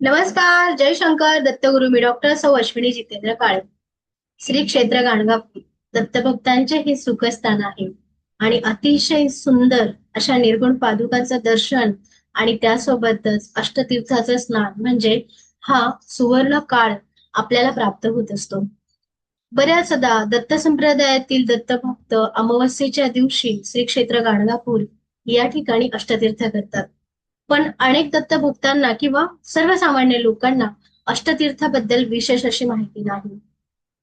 नमस्कार, जय शंकर दत्तगुरु. मी डॉक्टर सौ अश्विनी जितेंद्र काळे. श्री क्षेत्र गाणगापूर दत्तभक्तांचे हे सुखस्थान आहे आणि अतिशय सुंदर अशा निर्गुण पादुकांचं दर्शन आणि त्यासोबतच अष्टतीर्थाचं स्नान म्हणजे हा सुवर्ण काळ आपल्याला प्राप्त होत असतो. बऱ्याचदा दत्त संप्रदायातील दत्तभक्त अमावस्येच्या दिवशी श्री क्षेत्र गाणगापूर या ठिकाणी अष्टतीर्थ करतात. पण अनेक दत्तभक्तांना किंवा सर्वसामान्य लोकांना अष्टतीर्थाबद्दल विशेष अशी माहिती नाही.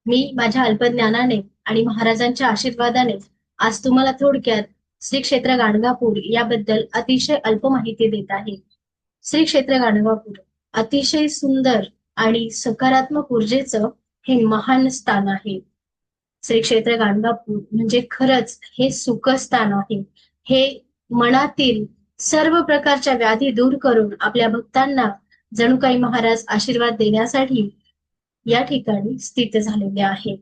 मी माझ्या अल्पज्ञानाने आणि महाराजांच्या आशीर्वादाने आज तुम्हाला थोडक्यात श्री क्षेत्र गाणगापूर याबद्दल अतिशय अल्प माहिती देत आहे. श्री क्षेत्र गाणगापूर अतिशय सुंदर आणि सकारात्मक ऊर्जेचं हे महान स्थान आहे. श्री क्षेत्र गाणगापूर म्हणजे खरंच हे सुखस्थान आहे. हे मनातील सर्व प्रकारच्या व्याधी दूर करून आपल्या भक्तांना जणू काही महाराज आशीर्वाद देण्यासाठी या ठिकाणी स्थित झालेले आहे.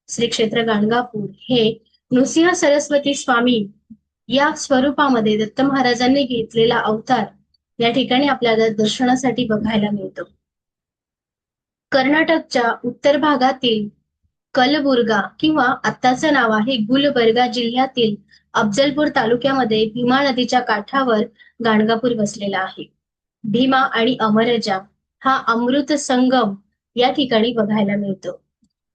श्री क्षेत्र गाणगापूर हे नृसिंह सरस्वती स्वामी या स्वरूपामध्ये दत्त महाराजांनी घेतलेला अवतार या ठिकाणी आपल्याला दर्शनासाठी बघायला मिळतो. कर्नाटकच्या उत्तर भागातील कलबुर्गा किंवा आत्ताचं नाव आहे गुलबर्गा जिल्ह्यातील अफजलपूर तालुक्यामध्ये भीमा नदीच्या काठावर गाणगापूर वसलेला आहे. भीमा आणि अमरजा हा अमृत संगम या ठिकाणी बघायला मिळतो.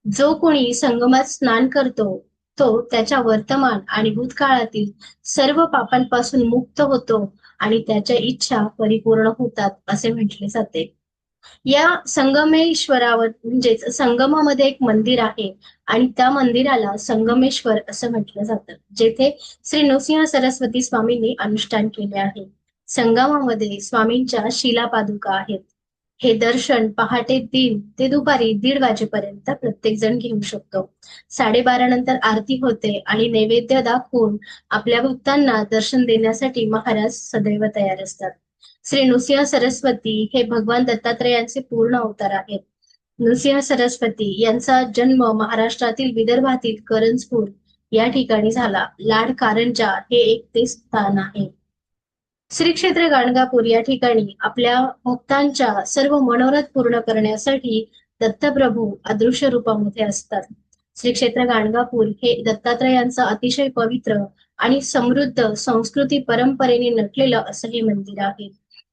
जो कोणी संगमात स्नान करतो तो त्याच्या वर्तमान आणि भूतकाळातील सर्व पापांपासून मुक्त होतो आणि त्याच्या इच्छा परिपूर्ण होतात असे म्हटले जाते. या संगमेश्वरावर म्हणजेच संगमामध्ये एक मंदिर आहे आणि त्या मंदिराला संगमेश्वर असं म्हटलं जातं, जेथे श्री नृसिंह सरस्वती स्वामींनी अनुष्ठान केले आहे. संगमामध्ये स्वामींच्या शिलापादुका आहेत. हे दर्शन पहाटे 3 ते दुपारी 1:30 वाजेपर्यंत प्रत्येक जण घेऊ शकतो. 12:30 नंतर आरती होते आणि नैवेद्य दाखवून आपल्या भक्तांना दर्शन देण्यासाठी महाराज सदैव तयार असतात. श्री नृसिंह सरस्वती हे भगवान दत्तात्रयांचे पूर्ण अवतार आहेत. नृसिंह सरस्वती यांचा जन्म महाराष्ट्रातील विदर्भातील करंजपूर या ठिकाणी झाला. लाड कारंजा हे एक ते स्थान आहे. श्री क्षेत्र गाणगापूर या ठिकाणी आपल्या भक्तांच्या सर्व मनोरथ पूर्ण करण्यासाठी दत्तप्रभू अदृश्य रूपामध्ये असतात. श्री क्षेत्र गाणगापूर हे दत्तात्रयांचं अतिशय पवित्र आणि समृद्ध संस्कृती परंपरेने नटलेलं असं हे मंदिर आहे.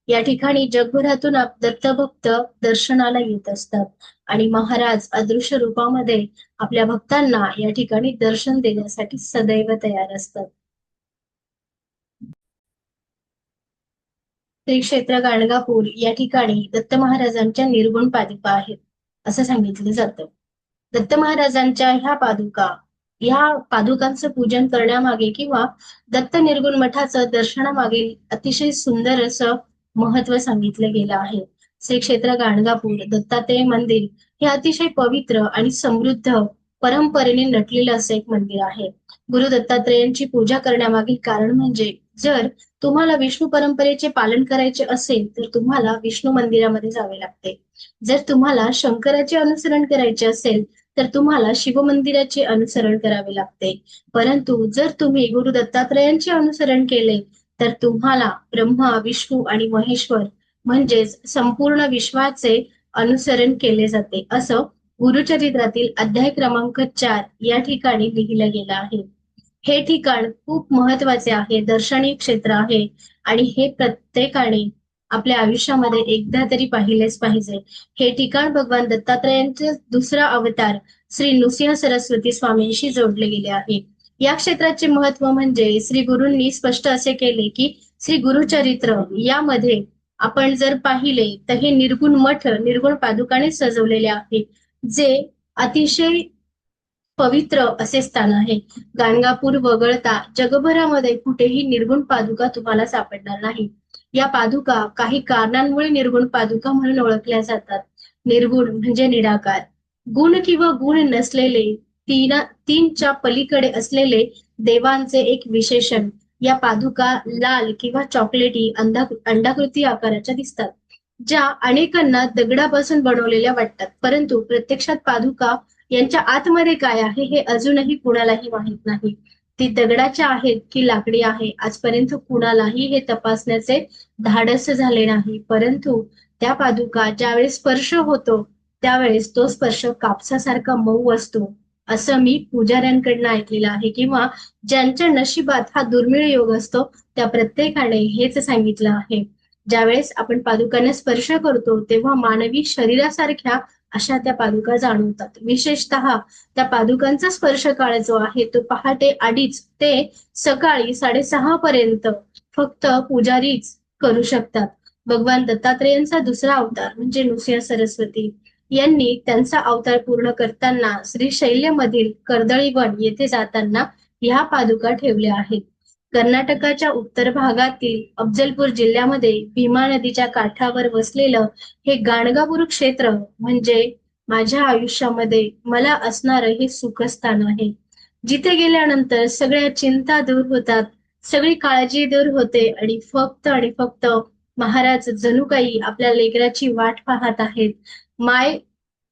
या ठिकाणी जगभरातून दत्तभक्त दर्शनाला येत असतात आणि महाराज अदृश्य रूपामध्ये आपल्या भक्तांना या ठिकाणी दर्शन देण्यासाठी सदैव तयार असतात. श्री क्षेत्र गाणगापूर या ठिकाणी दत्त महाराजांच्या निर्गुण पादुका आहेत असं सांगितलं जातं. दत्त महाराजांच्या ह्या पादुकांचं पूजन करण्यामागे किंवा दत्त निर्गुण मठाचं दर्शनामागे अतिशय सुंदर असं महत्व सांगितलं गेलं आहे. श्री क्षेत्र गाणगापूर दत्तात्रेय मंदिर हे अतिशय पवित्र आणि समृद्ध परंपरेने नटलेलं असं एक मंदिर आहे. गुरु दत्तात्रेयांची पूजा करण्यामागील कारण म्हणजे जर तुम्हाला विष्णू परंपरेचे पालन करायचे असेल तर तुम्हाला विष्णू मंदिरामध्ये जावे लागते. जर तुम्हाला शंकराचे अनुसरण करायचे असेल तर तुम्हाला शिव मंदिराचे अनुसरण करावे लागते. परंतु जर तुम्ही गुरु दत्तात्रयांचे अनुसरण केले तर तुम्हाला ब्रह्मा विष्णू आणि महेश्वर म्हणजेच संपूर्ण विश्वाचे अनुसरण केले जाते असं गुरुचरित्रातील अध्याय क्रमांक 4 या ठिकाणी लिहिलं गेलं आहे. हे ठिकाण खूप महत्वाचे आहे, दर्शनीय क्षेत्र आहे आणि हे प्रत्येकाने आपल्या आयुष्यामध्ये एकदा तरी पाहिलेच पाहिजे. हे ठिकाण भगवान दत्तात्रयांचे दुसरा अवतार श्री नृसिंह सरस्वती स्वामींशी जोडले गेले आहे. या क्षेत्राचे महत्व म्हणजे श्री गुरूंनी स्पष्ट असे केले की श्री गुरुचरित्र यामध्ये आपण जर पाहिले तर हे निर्गुण मठ निर्गुण पादुकाने सजवलेले आहे, जे अतिशय पवित्र असे स्थान आहे. गाणगापूर वगळता जगभरामध्ये कुठेही निर्गुण पादुका तुम्हाला सापडणार नाही. या पादुका काही कारणांमुळे निर्गुण पादुका म्हणून ओळखल्या जातात. निर्गुण म्हणजे निराकार, गुण किंवा गुण नसलेले, तीनच्या पलीकडे असलेले देवांचे एक विशेषण. या पादुका लाल किंवा चॉकलेटी अंडाकृती आकाराच्या दिसतात, ज्या अनेकांना दगडापासून बनवलेल्या वाटतात, परंतु प्रत्यक्षात पादुका यांच्या आतमध्ये काय आहे हे अजूनही कुणालाही माहित नाही. ती दगडाच्या आहेत की लाकडी आहे आजपर्यंत कुणालाही हे तपासण्याचे धाडस झाले नाही. परंतु त्या पादुका ज्यावेळेस स्पर्श होतो त्यावेळेस तो स्पर्श कापसासारखा मऊ असतो, असं मी पुजाऱ्यांकडनं ऐकलेलं आहे. किंवा ज्यांच्या नशिबात हा दुर्मिळ योग असतो त्या प्रत्येकाने हेच सांगितलं आहे. ज्यावेळेस आपण पादुकांना स्पर्श करतो तेव्हा मानवी शरीरासारख्या अशा त्या पादुका जाणवतात. विशेषतः त्या पादुकांचा स्पर्श काळ जो आहे तो पहाटे 2:30 ते सकाळी 6:30 पर्यंत फक्त पुजारीच करू शकतात. भगवान दत्तात्रेयांचा दुसरा अवतार म्हणजे नृसिंह सरस्वती यांनी त्यांचा अवतार पूर्ण करताना श्रीशैल्यमधील कर्दळीवन येथे जाताना ह्या पादुका ठेवल्या आहेत. कर्नाटकाच्या उत्तर भागातील अफजलपूर जिल्ह्यामध्ये भीमा नदीच्या काठावर वसलेलं हे गाणगापूर क्षेत्र म्हणजे माझ्या आयुष्यामध्ये मला असणारं हे सुखस्थान आहे. जिथे गेल्यानंतर सगळ्या चिंता दूर होतात, सगळी काळजी दूर होते आणि फक्त महाराज जणू काही आपल्या लेकराची वाट पाहत आहेत. माय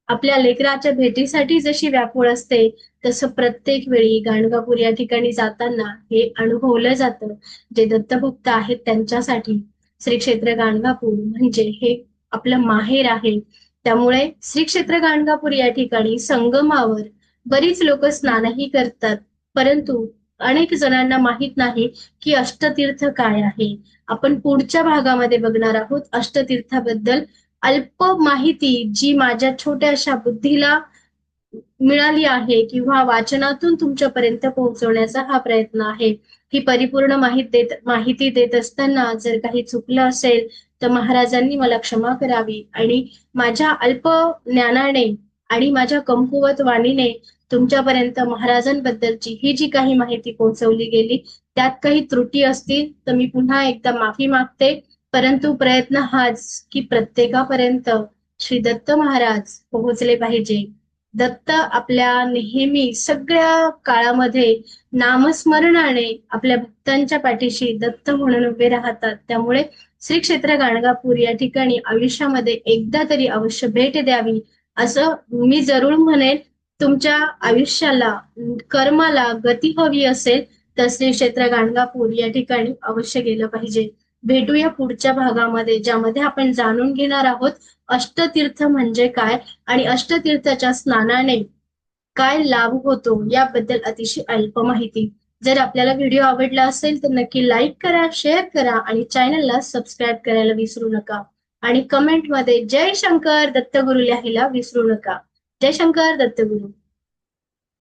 आपल्या लेकराच्या भेटीसाठी जशी व्याकुळ असते तसं प्रत्येक वेळी गाणगापूर या ठिकाणी जाताना हे अनुभवलं जातं. जे दत्तभक्त आहेत त्यांच्यासाठी श्री क्षेत्र गाणगापूर म्हणजे हे आपलं माहेर आहे. त्यामुळे श्री क्षेत्र गाणगापूर या ठिकाणी संगमावर बरीच लोक स्नानही करतात, परंतु अनेक जणांना माहित नाही की अष्टतीर्थ काय आहे. आपण पुढच्या भागामध्ये बघणार आहोत अष्टतीर्थाबद्दल अल्प माहिती जी माझ्या छोट्याशा बुद्धीला मिळाली आहे किंवा वाचनातून तुमच्यापर्यंत पोहोचवण्याचा हा प्रयत्न आहे. ही परिपूर्ण माहिती देत असताना जर काही चुकलं असेल तर महाराजांनी मला क्षमा करावी आणि माझ्या अल्प ज्ञानाने आणि माझ्या कमकुवत वाणीने तुमच्यापर्यंत महाराजांबद्दलची ही जी काही माहिती पोहोचवली गेली त्यात काही त्रुटी असतील तर मी पुन्हा एकदा माफी मागते. परंतु प्रयत्न हाच की प्रत्येकापर्यंत श्री दत्त महाराज पोहोचले पाहिजे. दत्त आपल्या नेहमी सगळ्या काळामध्ये नामस्मरणाने आपल्या भक्तांच्या पाठीशी दत्त म्हणून उभे राहतात. त्यामुळे श्री क्षेत्र गाणगापूर या ठिकाणी आयुष्यामध्ये एकदा तरी अवश्य भेट द्यावी असं मी जरूर म्हणेन. तुमच्या आयुष्याला कर्माला गती हवी असेल तर श्री क्षेत्र गाणगापूर या ठिकाणी अवश्य गेलं पाहिजे. भेटूया पुढच्या भागामध्ये ज्यामध्ये आपण जाणून घेणार आहोत अष्टतीर्थ म्हणजे काय आणि अष्टतीर्थाच्या स्नानाने काय लाभ होतो याबद्दल अतिशय अल्प माहिती. जर आपल्याला व्हिडिओ आवडला असेल तर नक्की लाईक करा, शेअर करा आणि चॅनलला सबस्क्राईब करायला विसरू नका. आणि कमेंटमध्ये जय शंकर दत्तगुरु लिहायला विसरू नका. जय शंकर दत्तगुरु.